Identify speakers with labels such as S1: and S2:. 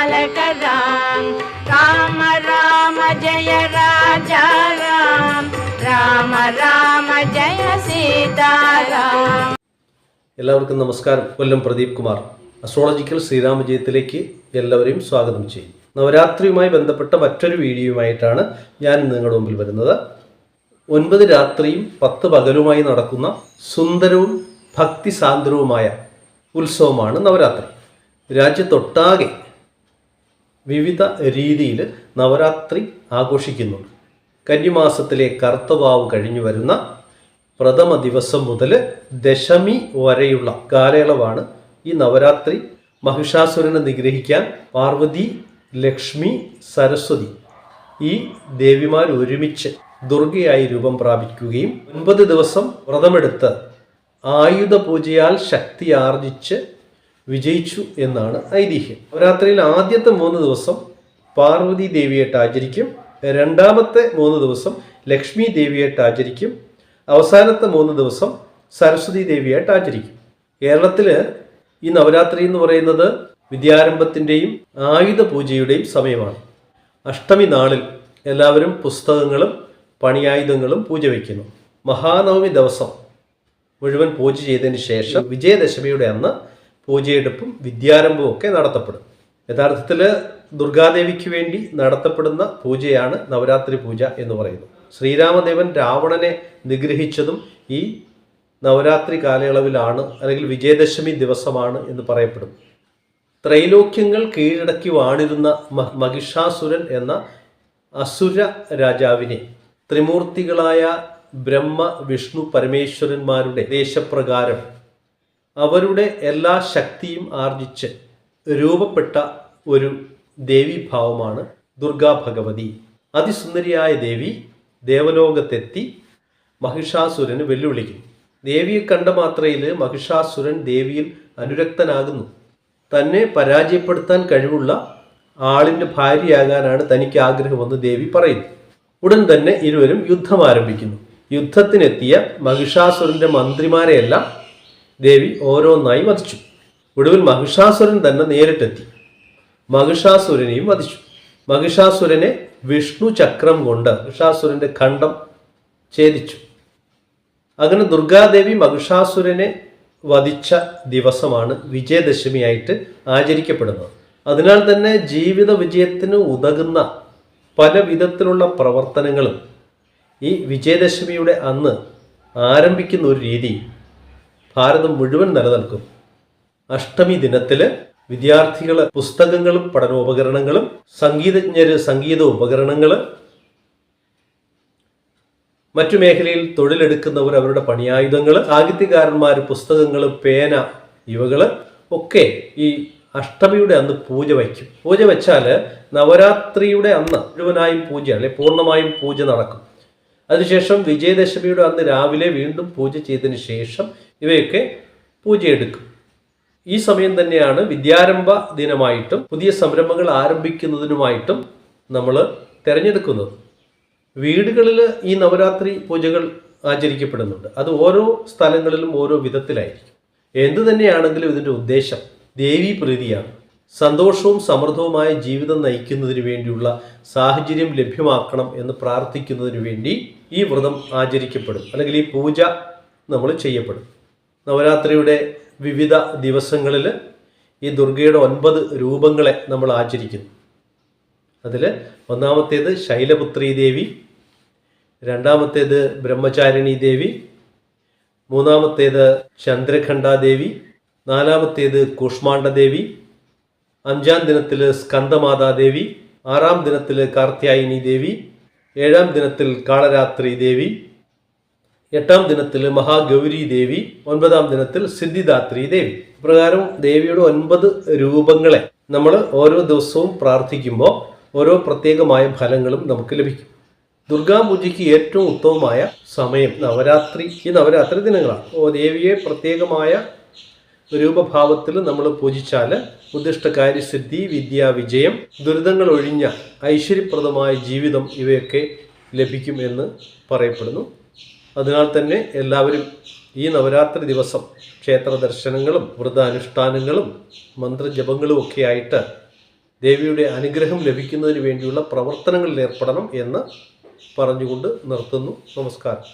S1: बालक राम राम राम जय राजा राम राम राम जय सीताराम.
S2: എല്ലാവർക്കും നമസ്കാരം. കൊല്ലം പ്രദീപ് കുമാർ അസ്ട്രോളജിക്കൽ ശ്രീരാമജയത്തിലേക്ക് എല്ലാവരെയും സ്വാഗതം ചെയ്യും. നവരാത്രിയുമായി ബന്ധപ്പെട്ട മറ്റൊരു വീഡിയോയുമായിട്ടാണ് ഞാൻ നിങ്ങളുടെ മുമ്പിൽ വരുന്നത്. 9 രാത്രിയും 10 പകലുമായി നടക്കുന്ന സുന്ദരവും ഭക്തിസാന്ദ്രവുമായ ഉത്സവമാണ് നവരാത്രി. രാജ്യത്തൊട്ടാകെ വിവിധ രീതിയിൽ നവരാത്രി ആഘോഷിക്കുന്നുണ്ട്. കന്നിമാസത്തിലെ കർത്തവാവ് കഴിഞ്ഞു വരുന്ന പ്രഥമ ദിവസം മുതൽ ദശമി വരെയുള്ള കാലയളവാണ് ഈ നവരാത്രി. മഹിഷാസുരനെ നിഗ്രഹിക്കാൻ പാർവതി, ലക്ഷ്മി, സരസ്വതി ഈ ദേവിമാർ ഒരുമിച്ച് ദുർഗയായി രൂപം പ്രാപിക്കുകയും 9 ദിവസം വ്രതമെടുത്ത് ആയുധ പൂജയാൽ ശക്തി ആർജിച്ച് വിജയിച്ചു എന്നാണ് ഐതിഹ്യം. നവരാത്രിയിൽ ആദ്യത്തെ 3 ദിവസം പാർവതി ദേവിയായിട്ട് ആചരിക്കും, രണ്ടാമത്തെ 3 ദിവസം ലക്ഷ്മി ദേവിയായിട്ട് ആചരിക്കും, അവസാനത്തെ 3 ദിവസം സരസ്വതി ദേവിയായിട്ട് ആചരിക്കും. കേരളത്തിൽ ഈ നവരാത്രി എന്ന് പറയുന്നത് വിദ്യാരംഭത്തിൻ്റെയും ആയുധ പൂജയുടെയും സമയമാണ്. അഷ്ടമി നാളിൽ എല്ലാവരും പുസ്തകങ്ങളും പണിയായുധങ്ങളും പൂജ വയ്ക്കുന്നു. മഹാനവമി ദിവസം മുഴുവൻ പൂജ ചെയ്തതിന് ശേഷം വിജയദശമിയുടെ അന്ന് പൂജയെടുപ്പും വിദ്യാരംഭവും ഒക്കെ നടത്തപ്പെടും. യഥാർത്ഥത്തിൽ ദുർഗാദേവിക്ക് വേണ്ടി നടത്തപ്പെടുന്ന പൂജയാണ് നവരാത്രി പൂജ എന്ന് പറയുന്നത്. ശ്രീരാമദേവൻ രാവണനെ നിഗ്രഹിച്ചതും ഈ നവരാത്രി കാലയളവിലാണ്, അല്ലെങ്കിൽ വിജയദശമി ദിവസമാണ് എന്ന് പറയപ്പെടും. ത്രൈലോക്യങ്ങൾ കീഴടക്കി വാണിരുന്ന മഹിഷാസുരൻ എന്ന അസുര രാജാവിനെ ത്രിമൂർത്തികളായ ബ്രഹ്മ, വിഷ്ണു, പരമേശ്വരന്മാരുടെ ദേശപ്രകാരം അവരുടെ എല്ലാ ശക്തിയും ആർജിച്ച് രൂപപ്പെട്ട ഒരു ദേവീഭാവമാണ് ദുർഗാ ഭഗവതി. അതിസുന്ദരിയായ ദേവി ദേവലോകത്തെത്തി മഹിഷാസുരന് വെല്ലുവിളിക്കുന്നു. ദേവിയെ കണ്ട മാത്രയിൽ മഹിഷാസുരൻ ദേവിയിൽ അനുരക്തനാകുന്നു. തന്നെ പരാജയപ്പെടുത്താൻ കഴിവുള്ള ആളിൻ്റെ ഭാര്യയാകാനാണ് തനിക്ക് ആഗ്രഹമെന്ന് ദേവി പറയുന്നു. ഉടൻ തന്നെ ഇരുവരും യുദ്ധം ആരംഭിക്കുന്നു. യുദ്ധത്തിനെത്തിയ മഹിഷാസുരൻ്റെ മന്ത്രിമാരെയെല്ലാം ദേവി ഓരോന്നായി വധിച്ചു. ഒടുവിൽ മഹിഷാസുരൻ തന്നെ നേരിട്ടെത്തി മഹിഷാസുരനെയും വധിച്ചു. മഹിഷാസുരനെ വിഷ്ണു ചക്രം കൊണ്ട് മഹിഷാസുരൻ്റെ ഖണ്ഡം ഛേദിച്ചു. അങ്ങനെ ദുർഗാദേവി മഹിഷാസുരനെ വധിച്ച ദിവസമാണ് വിജയദശമിയായിട്ട് ആചരിക്കപ്പെടുന്നത്. അതിനാൽ തന്നെ ജീവിത വിജയത്തിന് ഉതകുന്ന പല വിധത്തിലുള്ള പ്രവർത്തനങ്ങളും ഈ വിജയദശമിയുടെ അന്ന് ആരംഭിക്കുന്ന ഒരു രീതി ഭാരതം മുഴുവൻ നിലനിൽക്കും. അഷ്ടമി ദിനത്തിൽ വിദ്യാർത്ഥികൾ പുസ്തകങ്ങളും പഠനോപകരണങ്ങളും, സംഗീതജ്ഞര് സംഗീത ഉപകരണങ്ങൾ, മറ്റു മേഖലയിൽ തൊഴിലെടുക്കുന്നവർ അവരുടെ പണിയായുധങ്ങൾ, സാഹിത്യകാരന്മാർ പുസ്തകങ്ങൾ, പേന, ഇവകൾ ഒക്കെ ഈ അഷ്ടമിയുടെ അന്ന് പൂജ വയ്ക്കും. പൂജ വെച്ചാൽ നവരാത്രിയുടെ അന്ന് മുഴുവനായും പൂജ, അല്ലെങ്കിൽ പൂർണ്ണമായും പൂജ നടക്കും. അതിനുശേഷം വിജയദശമിയുടെ അന്ന് രാവിലെ വീണ്ടും പൂജ ചെയ്തതിന് ശേഷം ഇവയൊക്കെ പൂജയെടുക്കും. ഈ സമയം തന്നെയാണ് വിദ്യാരംഭ ദിനമായിട്ടും പുതിയ സംരംഭങ്ങൾ ആരംഭിക്കുന്നതിനുമായിട്ടും നമ്മൾ തിരഞ്ഞെടുക്കുന്നത്. വീടുകളിൽ ഈ നവരാത്രി പൂജകൾ ആചരിക്കപ്പെടുന്നുണ്ട്. അത് ഓരോ സ്ഥലങ്ങളിലും ഓരോ വിധത്തിലായിരിക്കും. എന്തു തന്നെയാണെങ്കിലും ഇതിൻ്റെ ഉദ്ദേശം ദേവീ പ്രീതിയാണ്. സന്തോഷവും സമൃദ്ധവുമായ ജീവിതം നയിക്കുന്നതിന് വേണ്ടിയുള്ള സാഹചര്യം ലഭ്യമാക്കണം എന്ന് പ്രാർത്ഥിക്കുന്നതിന് വേണ്ടി ഈ വ്രതം ആചരിക്കപ്പെടും, അല്ലെങ്കിൽ ഈ പൂജ നമ്മൾ ചെയ്യപ്പെടും. നവരാത്രിയുടെ വിവിധ ദിവസങ്ങളിൽ ഈ ദുർഗയുടെ 9 രൂപങ്ങളെ നമ്മൾ ആചരിക്കുന്നു. അതിൽ ഒന്നാമത്തേത് ശൈലപുത്രി ദേവി, രണ്ടാമത്തേത് ബ്രഹ്മചാരിണി ദേവി, മൂന്നാമത്തേത് ചന്ദ്രഖണ്ഡാദേവി, നാലാമത്തേത് കൂഷ്മാണ്ഡദേവി, 5-ാം ദിനത്തിൽ സ്കന്ദമാതാദേവി, 6-ാം ദിനത്തിൽ കാർത്യായനി ദേവി, 7-ാം ദിനത്തിൽ കാളരാത്രി ദേവി, 8-ാം ദിനത്തിൽ മഹാഗൗരി ദേവി, 9-ാം ദിനത്തിൽ സിദ്ധിദാത്രി ദേവി. ഇപ്രകാരം ദേവിയുടെ 9 രൂപങ്ങളെ നമ്മൾ ഓരോ ദിവസവും പ്രാർത്ഥിക്കുമ്പോൾ ഓരോ പ്രത്യേകമായ ഫലങ്ങളും നമുക്ക് ലഭിക്കും. ദുർഗാപൂജയ്ക്ക് ഏറ്റവും ഉത്തമമായ സമയം ഈ നവരാത്രി ദിനങ്ങളാണ്. ദേവിയെ പ്രത്യേകമായ രൂപഭാവത്തിൽ നമ്മൾ പൂജിച്ചാൽ ഉദ്ദിഷ്ടകാര്യസിദ്ധി, വിദ്യാവിജയം, ദുരിതങ്ങൾ ഒഴിഞ്ഞ ഐശ്വര്യപ്രദമായ ജീവിതം ഇവയൊക്കെ ലഭിക്കും എന്ന് പറയപ്പെടുന്നു. അതിനാൽ തന്നെ എല്ലാവരും ഈ നവരാത്രി ദിവസം ക്ഷേത്ര ദർശനങ്ങളും വ്രതാനുഷ്ഠാനങ്ങളും മന്ത്രജപങ്ങളും ഒക്കെ ആയിട്ട് ദേവിയുടെ അനുഗ്രഹം ലഭിക്കുന്നതിന് വേണ്ടിയുള്ള പ്രവർത്തനങ്ങളിൽ ഏർപ്പെടണം എന്ന് പറഞ്ഞുകൊണ്ട് നിർത്തുന്നു. നമസ്കാരം.